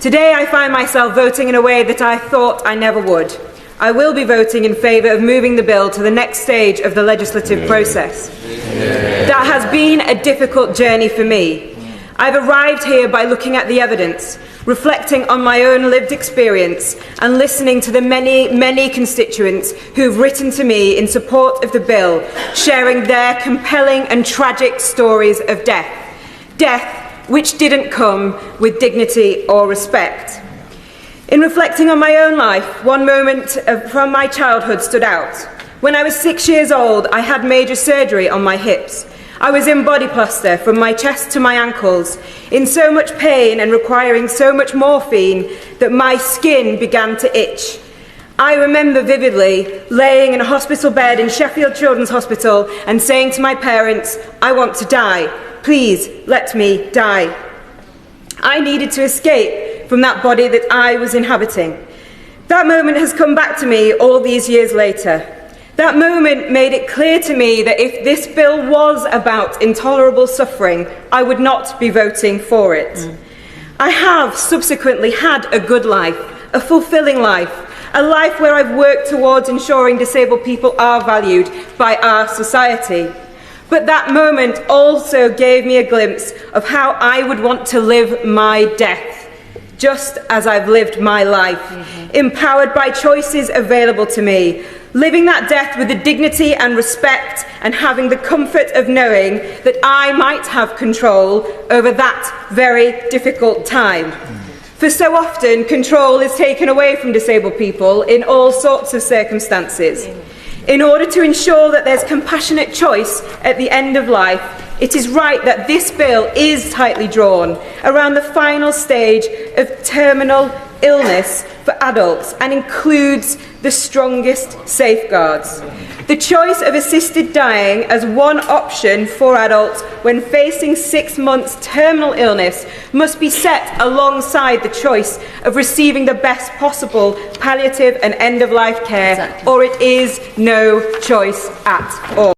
Today I find myself voting in a way that I thought I never would. I will be voting in favour of moving the bill to the next stage of the legislative process. That has been a difficult journey for me. I've arrived here by looking at the evidence, reflecting on my own lived experience and listening to the many, many constituents who've written to me in support of the bill, sharing their compelling and tragic stories of death. Death which didn't come with dignity or respect. In reflecting on my own life, one moment from my childhood stood out. When I was 6 years old, I had major surgery on my hips. I was in body plaster from my chest to my ankles, in so much pain and requiring so much morphine that my skin began to itch. I remember vividly laying in a hospital bed in Sheffield Children's Hospital and saying to my parents, "I want to die. Please let me die." I needed to escape from that body that I was inhabiting. That moment has come back to me all these years later. That moment made it clear to me that if this bill was about intolerable suffering, I would not be voting for it. I have subsequently had a good life, a fulfilling life, a life where I've worked towards ensuring disabled people are valued by our society. But that moment also gave me a glimpse of how I would want to live my death, just as I've lived my life, empowered by choices available to me, living that death with the dignity and respect and having the comfort of knowing that I might have control over that very difficult time. For so often, control is taken away from disabled people in all sorts of circumstances. In order to ensure that there's compassionate choice at the end of life, it is right that this bill is tightly drawn around the final stage of terminal illness for adults and includes the strongest safeguards. The choice of assisted dying as one option for adults when facing 6 months terminal illness must be set alongside the choice of receiving the best possible palliative and end-of-life care, or it is no choice at all.